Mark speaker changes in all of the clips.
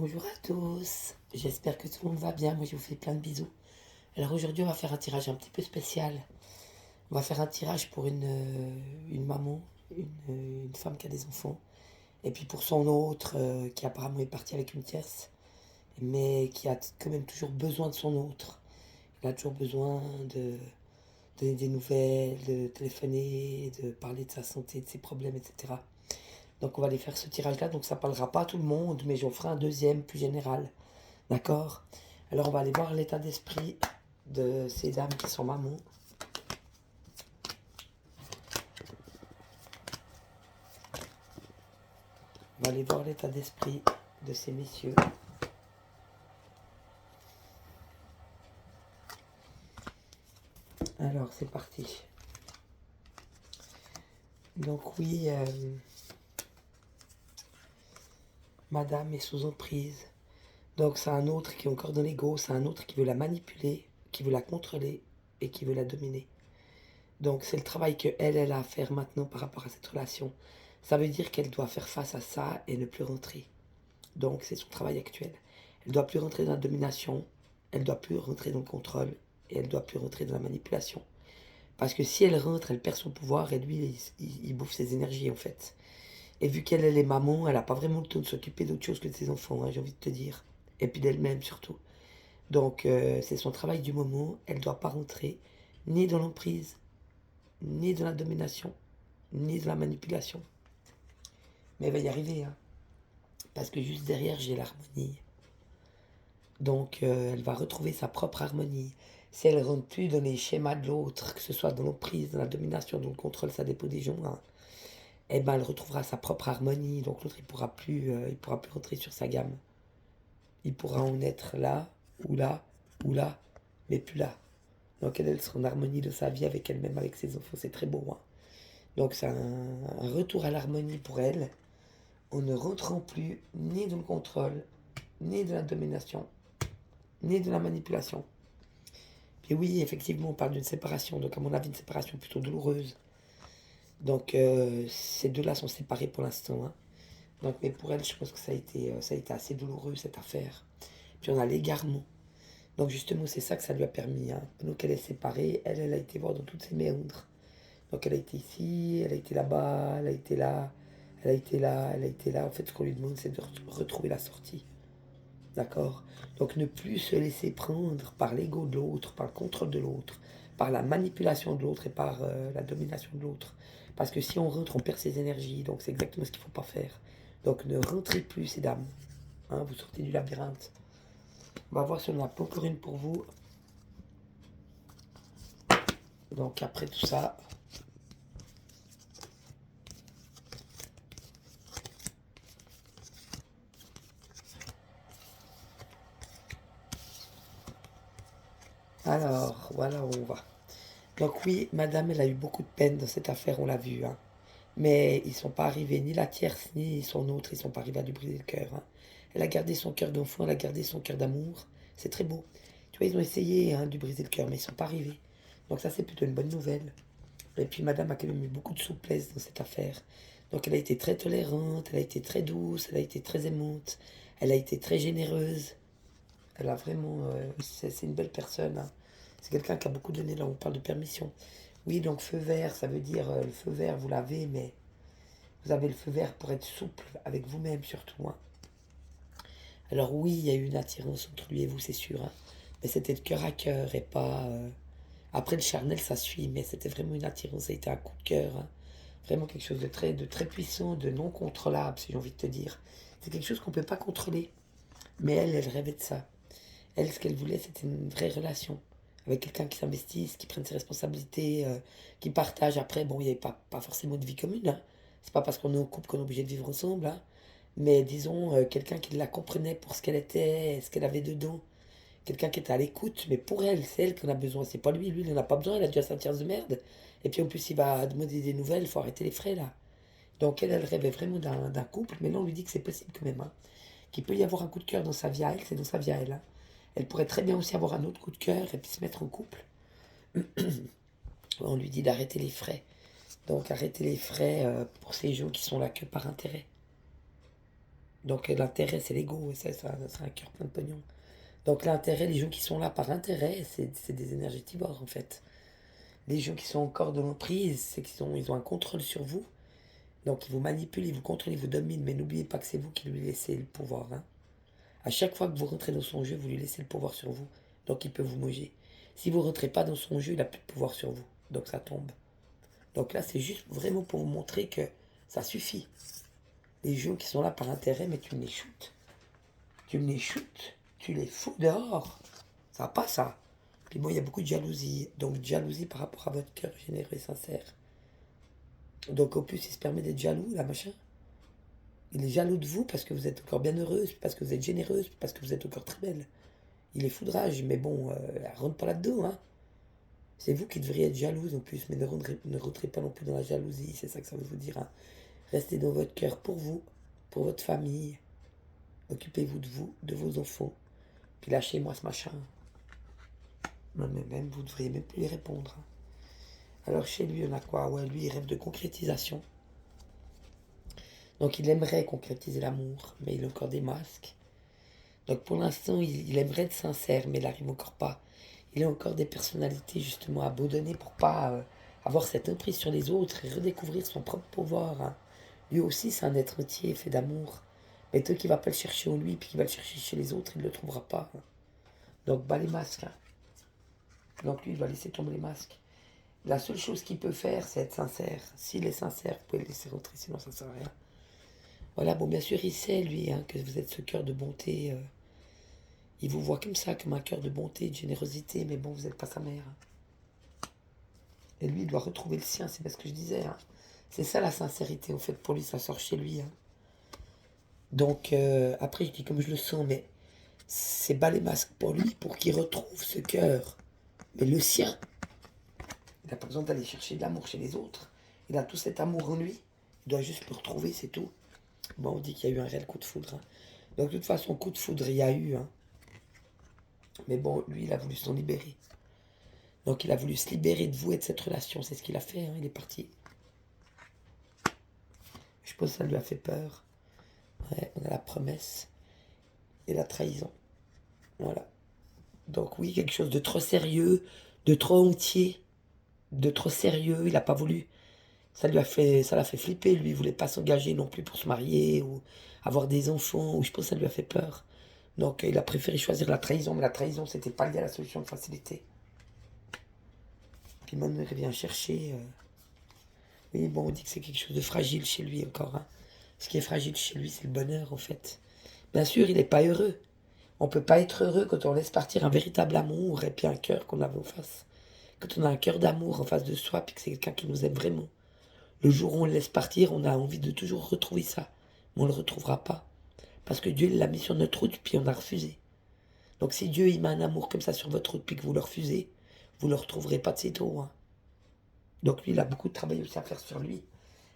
Speaker 1: Bonjour à tous, j'espère que tout le monde va bien, moi je vous fais plein de bisous. Alors aujourd'hui on va faire un tirage un petit peu spécial. On va faire un tirage pour une maman, une femme qui a des enfants. Et puis pour son autre qui apparemment est parti avec une tierce, mais qui a quand même toujours besoin de son autre. Il a toujours besoin de donner des nouvelles, de téléphoner, de parler de sa santé, de ses problèmes, etc. Donc on va aller faire ce tirage-là, donc ça parlera pas à tout le monde, mais j'en ferai un deuxième plus général. D'accord? Alors on va aller voir l'état d'esprit de ces dames qui sont mamans. On va aller voir l'état d'esprit de ces messieurs. Alors c'est parti. Donc oui, madame est sous emprise. Donc c'est un autre qui est encore dans l'ego, c'est un autre qui veut la manipuler, qui veut la contrôler et qui veut la dominer. Donc c'est le travail qu'elle a à faire maintenant par rapport à cette relation. Ça veut dire qu'elle doit faire face à ça et ne plus rentrer. Donc c'est son travail actuel. Elle ne doit plus rentrer dans la domination, elle ne doit plus rentrer dans le contrôle et elle ne doit plus rentrer dans la manipulation. Parce que si elle rentre, elle perd son pouvoir et lui, il bouffe ses énergies en fait. Et vu qu'elle est maman, elle n'a pas vraiment le temps de s'occuper d'autre chose que de ses enfants, hein, j'ai envie de te dire. Et puis d'elle-même surtout. Donc c'est son travail du moment, elle ne doit pas rentrer ni dans l'emprise, ni dans la domination, ni dans la manipulation. Mais elle va y arriver, hein. Parce que juste derrière, j'ai l'harmonie. Donc elle va retrouver sa propre harmonie. Si elle ne rentre plus dans les schémas de l'autre, que ce soit dans l'emprise, dans la domination, dans le contrôle, ça dépend des gens, hein, eh ben elle retrouvera sa propre harmonie. Donc l'autre, il pourra plus rentrer sur sa gamme. Il pourra en être là, ou là, mais plus là. Donc elle sera en harmonie de sa vie avec elle-même, avec ses enfants. C'est très beau, hein. Donc c'est un retour à l'harmonie pour elle, en ne rentrant plus ni dans le contrôle, ni de la domination, ni de la manipulation. Et oui, effectivement, on parle d'une séparation, donc à mon avis, une séparation plutôt douloureuse. Donc ces deux-là sont séparés pour l'instant, hein. Donc, mais pour elle, je pense que ça a été assez douloureux, cette affaire. Puis on a l'égarement. Donc justement, c'est ça que ça lui a permis, hein. Donc elle est séparée, elle a été voir dans toutes ses méandres. Donc elle a été ici, elle a été là-bas, elle a été là, elle a été là, elle a été là. En fait, ce qu'on lui demande, c'est de retrouver la sortie. D'accord? Donc ne plus se laisser prendre par l'ego de l'autre, par le contrôle de l'autre, par la manipulation de l'autre et par la domination de l'autre. Parce que si on rentre, on perd ses énergies. Donc c'est exactement ce qu'il ne faut pas faire. Donc ne rentrez plus, ces dames. Hein, vous sortez du labyrinthe. On va voir si on a pas encore une pour vous. Donc après tout ça, alors voilà où on va. Donc oui, madame, elle a eu beaucoup de peine dans cette affaire, on l'a vu, hein. Mais ils ne sont pas arrivés, ni la tierce, ni son autre, ils ne sont pas arrivés à lui briser le cœur, hein. Elle a gardé son cœur d'enfant, elle a gardé son cœur d'amour. C'est très beau. Tu vois, ils ont essayé, hein, de lui briser le cœur, mais ils ne sont pas arrivés. Donc ça, c'est plutôt une bonne nouvelle. Et puis madame a quand même eu beaucoup de souplesse dans cette affaire. Donc elle a été très tolérante, elle a été très douce, elle a été très aimante, elle a été très généreuse. Elle a vraiment... c'est une belle personne, hein. C'est quelqu'un qui a beaucoup donné, là on parle de permission. Oui, donc feu vert, ça veut dire le feu vert, vous l'avez, mais vous avez le feu vert pour être souple avec vous-même surtout, hein. Alors oui, il y a eu une attirance entre lui et vous, c'est sûr, hein. Mais c'était de cœur à cœur et pas... Après le charnel, ça suit, mais c'était vraiment une attirance, ça a été un coup de cœur, hein. Vraiment quelque chose de très puissant, de non contrôlable, si j'ai envie de te dire. C'est quelque chose qu'on ne peut pas contrôler. Mais elle rêvait de ça. Elle, ce qu'elle voulait, c'était une vraie relation avec quelqu'un qui s'investisse, qui prenne ses responsabilités, qui partage. Après, bon, il n'y avait pas forcément de vie commune, hein. C'est pas parce qu'on est en couple qu'on est obligé de vivre ensemble, hein. Mais disons, quelqu'un qui la comprenait pour ce qu'elle était, ce qu'elle avait dedans. Quelqu'un qui était à l'écoute, mais pour elle, c'est elle qu'on a besoin. C'est pas lui, il n'en a pas besoin, il a déjà sa tierce de merde. Et puis en plus, il va demander des nouvelles, il faut arrêter les frais là. Donc elle rêvait vraiment d'un couple, mais là on lui dit que c'est possible quand même, hein. Qu'il peut y avoir un coup de cœur dans sa vie à elle, c'est dans sa vie à elle, hein. Elle pourrait très bien aussi avoir un autre coup de cœur et puis se mettre en couple. On lui dit d'arrêter les frais. Donc arrêter les frais pour ces gens qui sont là que par intérêt. Donc l'intérêt, c'est l'ego, et ça, c'est un cœur plein de pognon. Donc l'intérêt, les gens qui sont là par intérêt, c'est des énergétivores en fait. Les gens qui sont encore dans l'emprise, c'est ils ont un contrôle sur vous. Donc ils vous manipulent, ils vous contrôlent, ils vous dominent. Mais n'oubliez pas que c'est vous qui lui laissez le pouvoir. Hein. À chaque fois que vous rentrez dans son jeu, vous lui laissez le pouvoir sur vous. Donc il peut vous manger. Si vous ne rentrez pas dans son jeu, il n'a plus de pouvoir sur vous. Donc ça tombe. Donc là, c'est juste vraiment pour vous montrer que ça suffit. Les gens qui sont là par intérêt, mais tu me les shootes. Tu me les shootes. Tu les fous dehors. Ça va pas ça. Puis bon, il y a beaucoup de jalousie. Donc jalousie par rapport à votre cœur généreux et sincère. Donc en plus, il se permet d'être jaloux, là, machin. Il est jaloux de vous parce que vous êtes encore bien heureuse, parce que vous êtes généreuse, parce que vous êtes encore très belle. Il est foudrage, mais bon, rentre pas là-dedans, hein. C'est vous qui devriez être jalouse en plus, mais ne rentrez pas non plus dans la jalousie, c'est ça que ça veut vous dire. Hein. Restez dans votre cœur pour votre famille. Occupez-vous de vous, de vos enfants. Puis lâchez-moi ce machin. Non, mais même, vous devriez même plus y répondre. Hein. Alors chez lui, on a quoi? Ouais, lui, il rêve de concrétisation. Donc il aimerait concrétiser l'amour, mais il a encore des masques. Donc pour l'instant, il aimerait être sincère, mais il n'arrive encore pas. Il a encore des personnalités justement à abandonner pour pas avoir cette emprise sur les autres et redécouvrir son propre pouvoir. Hein. Lui aussi, c'est un être entier, fait d'amour. Mais toi qui ne va pas le chercher en lui, puis qui va le chercher chez les autres, il ne le trouvera pas. Hein. Donc bas les masques. Hein. Donc lui, il va laisser tomber les masques. La seule chose qu'il peut faire, c'est être sincère. S'il est sincère, vous pouvez le laisser rentrer, sinon ça ne sert à rien. Voilà, bon, bien sûr, il sait, lui, hein, que vous êtes ce cœur de bonté. Il vous voit comme ça, comme un cœur de bonté, de générosité, mais bon, vous n'êtes pas sa mère. Hein. Et lui, il doit retrouver le sien, c'est bien ce que je disais. Hein. C'est ça la sincérité, en fait, pour lui, ça sort chez lui. Hein. Donc, après, je dis comme je le sens, mais c'est bas les masques pour lui, pour qu'il retrouve ce cœur. Mais le sien, il n'a pas besoin d'aller chercher de l'amour chez les autres. Il a tout cet amour en lui. Il doit juste le retrouver, c'est tout. Bon, on dit qu'il y a eu un réel coup de foudre. Hein. Donc, de toute façon, coup de foudre, il y a eu. Hein. Mais bon, lui, il a voulu s'en libérer. Donc, il a voulu se libérer de vous et de cette relation. C'est ce qu'il a fait. Hein. Il est parti. Je pense que ça lui a fait peur. Ouais, on a la promesse et la trahison. Voilà. Donc, oui, quelque chose de trop sérieux, de trop entier, de trop sérieux. Il n'a pas voulu. Ça l'a fait flipper. Lui, il voulait pas s'engager non plus pour se marier ou avoir des enfants. Ou je pense que ça lui a fait peur. Donc, il a préféré choisir la trahison. Mais la trahison, c'était pas lié à la solution de facilité. Puis maintenant, il revient chercher. Oui, bon, on dit que c'est quelque chose de fragile chez lui encore. Hein. Ce qui est fragile chez lui, c'est le bonheur, en fait. Bien sûr, il n'est pas heureux. On ne peut pas être heureux quand on laisse partir un véritable amour et puis un cœur qu'on avait en face. Quand on a un cœur d'amour en face de soi, puis que c'est quelqu'un qui nous aime vraiment. Le jour où on le laisse partir, on a envie de toujours retrouver ça. Mais on ne le retrouvera pas. Parce que Dieu l'a mis sur notre route, puis on a refusé. Donc si Dieu il met un amour comme ça sur votre route, puis que vous le refusez, vous ne le retrouverez pas de sitôt. Hein. Donc lui, il a beaucoup de travail aussi à faire sur lui.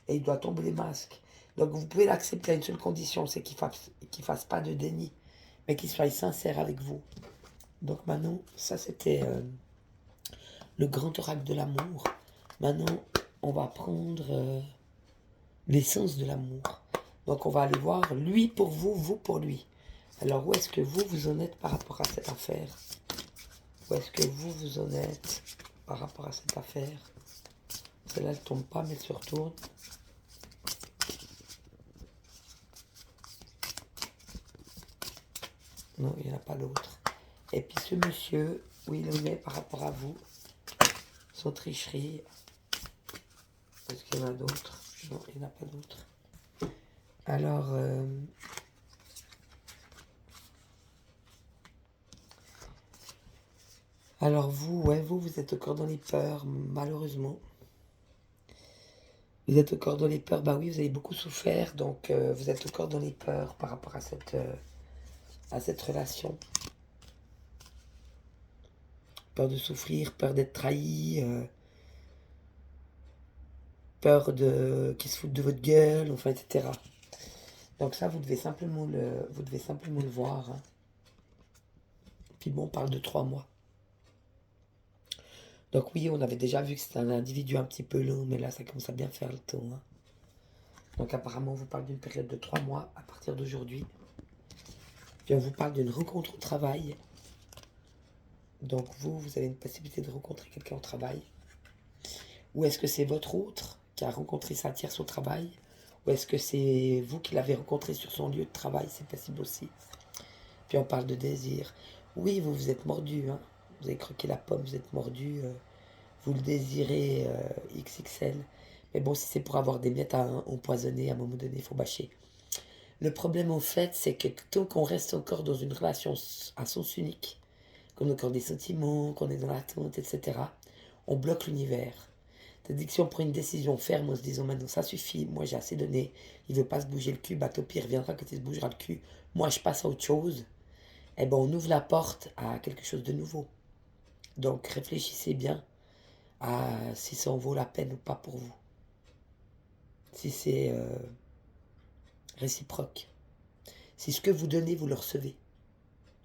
Speaker 1: Et il doit tomber les masques. Donc vous pouvez l'accepter à une seule condition, c'est qu'il fasse pas de déni, mais qu'il soit sincère avec vous. Donc maintenant, ça c'était le grand oracle de l'amour. Maintenant, on va prendre l'essence de l'amour. Donc on va aller voir lui pour vous, vous pour lui. Alors où est-ce que vous en êtes par rapport à cette affaire? Où est-ce que vous en êtes par rapport à cette affaire? Celle-là, elle tombe pas, mais elle se retourne. Non, il n'y en a pas d'autre. Et puis ce monsieur, où il en est par rapport à vous, son tricherie. Est-ce qu'il y en a d'autres? Non, il n'y en a pas d'autres. Alors vous, ouais, vous êtes encore dans les peurs, malheureusement. Vous êtes encore dans les peurs, bah oui, vous avez beaucoup souffert, donc vous êtes encore dans les peurs par rapport à cette relation. Peur de souffrir, peur d'être trahi, peur qu'il se foute de votre gueule, enfin, etc. Donc ça, vous devez simplement le voir. Hein. Puis bon, on parle de 3 mois. Donc oui, on avait déjà vu que c'était un individu un petit peu long, mais là, ça commence à bien faire le temps. Hein. Donc apparemment, on vous parle d'une période de 3 mois à partir d'aujourd'hui. Puis on vous parle d'une rencontre au travail. Donc vous avez une possibilité de rencontrer quelqu'un au travail. Ou est-ce que c'est votre autre qui a rencontré sa tierce au travail? Ou est-ce que c'est vous qui l'avez rencontré sur son lieu de travail? C'est possible aussi. Puis on parle de désir. Oui, vous vous êtes mordu, hein. Vous avez croqué la pomme, vous êtes mordu. Vous le désirez XXL. Mais bon, si c'est pour avoir des miettes à empoisonner, à un moment donné, il faut bâcher. Le problème, en fait, c'est que tant qu'on reste encore dans une relation à sens unique, qu'on a encore des sentiments, qu'on est dans l'attente, etc., on bloque l'univers. C'est-à-dire que si on prend une décision ferme en se disant maintenant ça suffit, moi j'ai assez donné, il ne veut pas se bouger le cul, bah au pire viendra quand il se bougera le cul, moi je passe à autre chose, eh ben on ouvre la porte à quelque chose de nouveau. Donc réfléchissez bien à si ça en vaut la peine ou pas pour vous. Si c'est réciproque. Si ce que vous donnez, vous le recevez.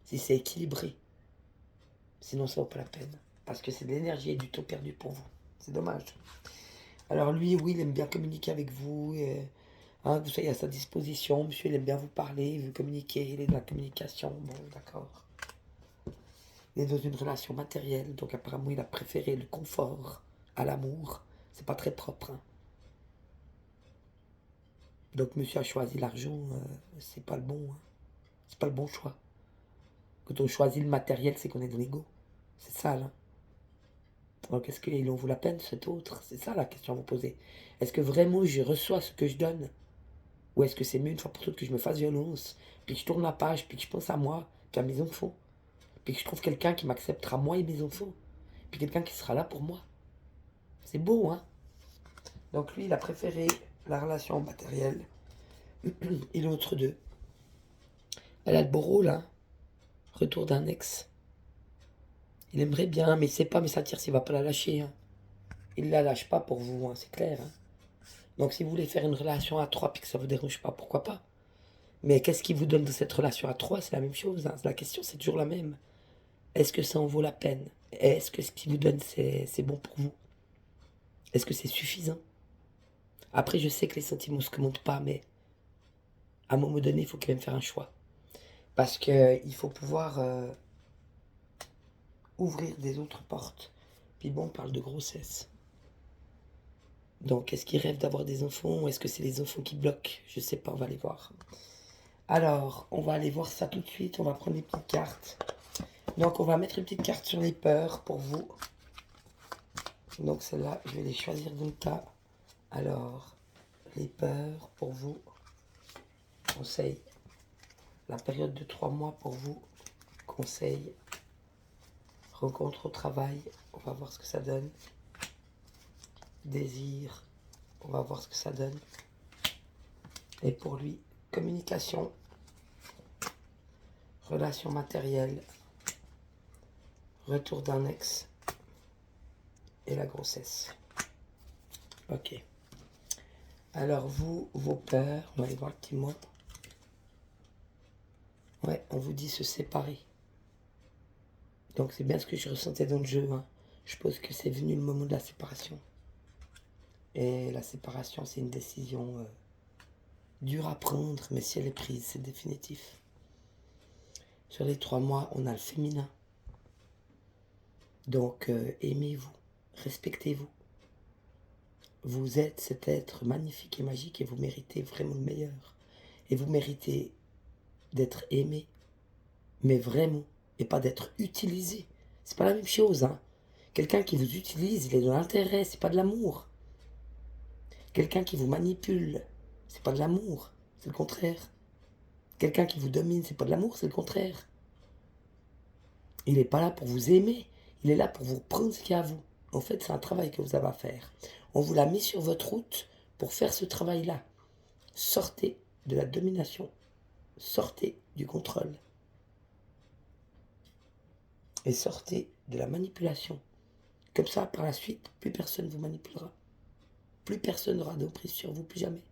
Speaker 1: Si c'est équilibré. Sinon, ça vaut pas la peine. Parce que c'est de l'énergie et du temps perdu pour vous. C'est dommage. Alors lui, oui, il aime bien communiquer avec vous. Que vous soyez à sa disposition. Monsieur, il aime bien vous parler, il veut communiquer. Il est dans la communication. Bon, d'accord. Il est dans une relation matérielle. Donc apparemment, il a préféré le confort à l'amour. C'est pas très propre. Hein. Donc monsieur a choisi l'argent. C'est pas le bon. Hein. C'est pas le bon choix. Quand on choisit le matériel, c'est qu'on est dans l'ego. C'est ça, là. Donc, est-ce qu'il en vaut la peine, cet autre? C'est ça, la question à vous poser. Est-ce que vraiment je reçois ce que je donne? Ou est-ce que c'est mieux, une fois pour toutes, que je me fasse violence, puis que je tourne la page, puis que je pense à moi, puis à mes enfants, puis que je trouve quelqu'un qui m'acceptera, moi et mes enfants, puis quelqu'un qui sera là pour moi? C'est beau, hein? Donc, lui, il a préféré la relation matérielle et l'autre d'eux. Elle a le beau rôle, hein? Retour d'un ex. Il aimerait bien, mais il sait pas, mais sa tierce, il va pas la lâcher. Hein. Il la lâche pas pour vous, hein, c'est clair. Hein. Donc si vous voulez faire une relation à 3 puis que ça vous dérange pas, pourquoi pas? Mais qu'est-ce qui vous donne de cette relation à 3? C'est la même chose. Hein. La question, c'est toujours la même. Est-ce que ça en vaut la peine? Est-ce que ce qui vous donne, c'est bon pour vous? Est-ce que c'est suffisant? Après, je sais que les sentiments ne se commandent pas, mais à un moment donné, il faut quand même faire un choix. Parce qu'il faut pouvoir ouvrir des autres portes. Puis bon, on parle de grossesse. Donc, est-ce qu'ils rêvent d'avoir des enfants ou est-ce que c'est les enfants qui bloquent? Je sais pas, on va aller voir. Alors, on va aller voir ça tout de suite. On va prendre les petites cartes. Donc, on va mettre une petite carte sur les peurs pour vous. Donc, celle-là, je vais les choisir dans le tas. Alors, les peurs pour vous. Conseil. La période de 3 mois pour vous. Conseil. Rencontre au travail. On va voir ce que ça donne. Désir. On va voir ce que ça donne. Et pour lui, communication. Relation matérielle. Retour d'un ex. Et la grossesse. Ok. Alors vous, vos peurs, on va aller voir le petit mot. Ouais, on vous dit se séparer. Donc c'est bien ce que je ressentais dans le jeu. Hein. Je pense que c'est venu le moment de la séparation. Et la séparation, c'est une décision dure à prendre, mais si elle est prise, c'est définitif. Sur les 3 mois, on a le féminin. Donc aimez-vous, respectez-vous. Vous êtes cet être magnifique et magique et vous méritez vraiment le meilleur. Et vous méritez d'être aimé, mais vraiment, et pas d'être utilisé. C'est pas la même chose, hein. Quelqu'un qui vous utilise, il est dans l'intérêt, c'est pas de l'amour. Quelqu'un qui vous manipule, c'est pas de l'amour, c'est le contraire. Quelqu'un qui vous domine, c'est pas de l'amour, c'est le contraire. Il n'est pas là pour vous aimer, il est là pour vous prendre ce qu'il y a à vous. En fait, c'est un travail que vous avez à faire. On vous l'a mis sur votre route pour faire ce travail-là. Sortez de la domination, sortez du contrôle. Et sortez de la manipulation. Comme ça, par la suite, plus personne ne vous manipulera. Plus personne n'aura d'emprise sur vous, plus jamais.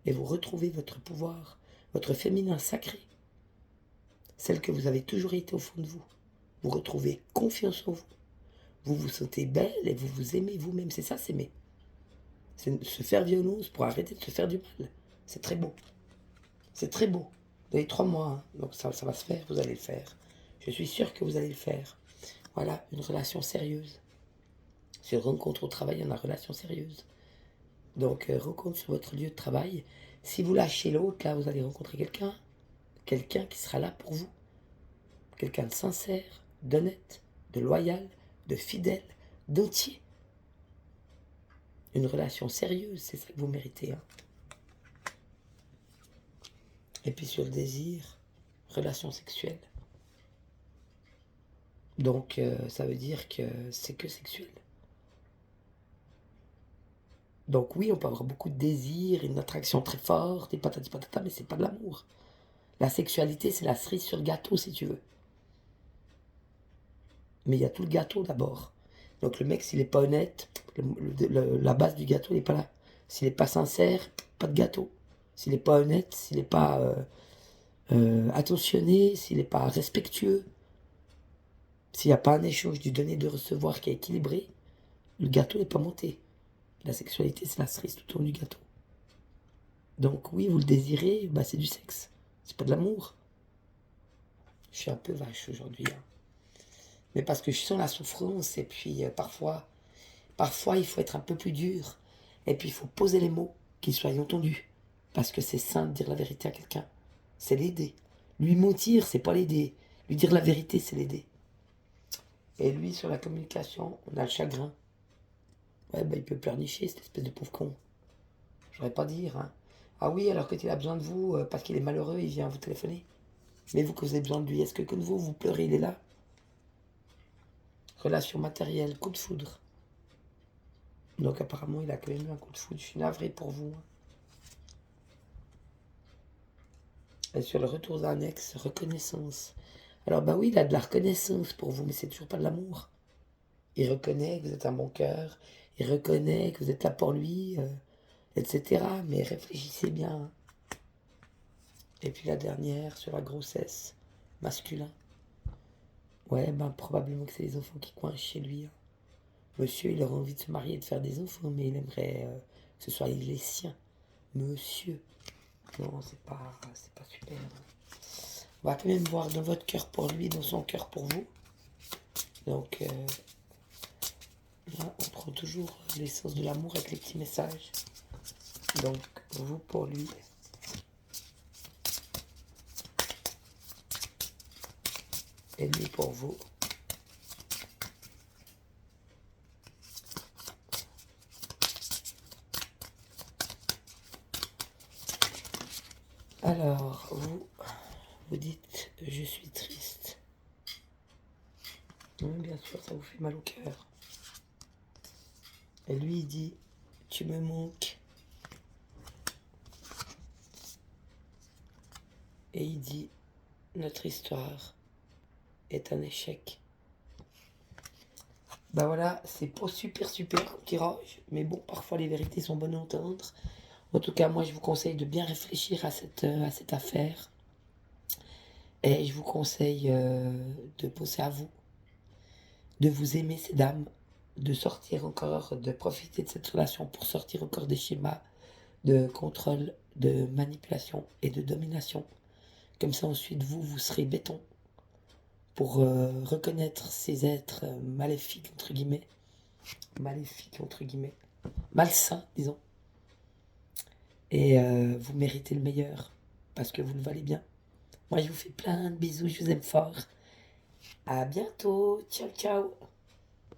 Speaker 1: Et vous retrouvez votre pouvoir, votre féminin sacré. Celle que vous avez toujours été au fond de vous. Vous retrouvez confiance en vous. Vous vous sentez belle et vous vous aimez vous-même. C'est ça, s'aimer. C'est se faire violence pour arrêter de se faire du mal. C'est très beau. C'est très beau. Vous avez 3 mois, hein, donc ça va se faire, vous allez le faire. Je suis sûr que vous allez le faire. Voilà, une relation sérieuse. Sur rencontre au travail, on a relation sérieuse. Donc, rencontre sur votre lieu de travail. Si vous lâchez l'autre, là, vous allez rencontrer quelqu'un qui sera là pour vous. Quelqu'un de sincère, d'honnête, de loyal, de fidèle, d'entier. Une relation sérieuse, c'est ça que vous méritez. Hein. Et puis sur le désir, relation sexuelle. Donc, ça veut dire que c'est que sexuel. Donc oui, on peut avoir beaucoup de désirs, une attraction très forte, et patati patata, mais c'est pas de l'amour. La sexualité, c'est la cerise sur le gâteau, si tu veux. Mais il y a tout le gâteau d'abord. Donc le mec, s'il n'est pas honnête, la base du gâteau n'est pas là. S'il n'est pas sincère, pas de gâteau. S'il n'est pas honnête, s'il n'est pas attentionné, s'il n'est pas respectueux, s'il n'y a pas un échange du donner et de recevoir qui est équilibré, le gâteau n'est pas monté. La sexualité, c'est la cerise tout au long du gâteau. Donc oui, vous le désirez, bah c'est du sexe. C'est pas de l'amour. Je suis un peu vache aujourd'hui. Hein. Mais parce que je sens la souffrance et puis parfois, il faut être un peu plus dur. Et puis il faut poser les mots, qu'ils soient entendus. Parce que c'est sain de dire la vérité à quelqu'un. C'est l'aider. Lui mentir, c'est pas l'aider. Lui dire la vérité, c'est l'aider. Et lui, sur la communication, on a le chagrin. Ouais, bah il peut pleurnicher, cette espèce de pauvre con. J'aurais pas dire, hein. Ah oui, alors que il a besoin de vous, parce qu'il est malheureux, il vient vous téléphoner. Mais vous, que vous avez besoin de lui, est-ce que comme vous pleurez, il est là? Relation matérielle, coup de foudre. Donc apparemment, il a quand même eu un coup de foudre. Je suis navré pour vous. Hein. Et sur le retour d'un ex, reconnaissance. Alors bah oui, il a de la reconnaissance pour vous, mais c'est toujours pas de l'amour. Il reconnaît que vous êtes un bon cœur. Il reconnaît que vous êtes là pour lui, etc. Mais réfléchissez bien. Hein. Et puis la dernière, sur la grossesse, masculin. Ouais, ben probablement que c'est les enfants qui coincent chez lui. Hein. Monsieur, il aurait envie de se marier et de faire des enfants, mais il aimerait que ce soit les siens. Monsieur. Non, c'est pas super. On va quand même voir dans votre cœur pour lui, dans son cœur pour vous. Donc, là, on prend toujours l'essence de l'amour avec les petits messages. Donc, vous pour lui. Et lui pour vous. Alors, vous dites, je suis triste. Bien sûr, ça vous fait mal au cœur. Et lui, il dit, tu me manques. Et il dit, notre histoire est un échec. Bah voilà, c'est pas super tirage, mais bon, parfois les vérités sont bonnes à entendre. En tout cas, moi, je vous conseille de bien réfléchir à cette affaire. Et je vous conseille de penser à vous, de vous aimer, ces dames, de sortir encore, de profiter de cette relation pour sortir encore des schémas de contrôle, de manipulation et de domination. Comme ça, ensuite, vous serez béton pour reconnaître ces êtres maléfiques, entre guillemets, malsains, disons. Et vous méritez le meilleur, parce que vous le valez bien. Moi, je vous fais plein de bisous, je vous aime fort. À bientôt, ciao ciao.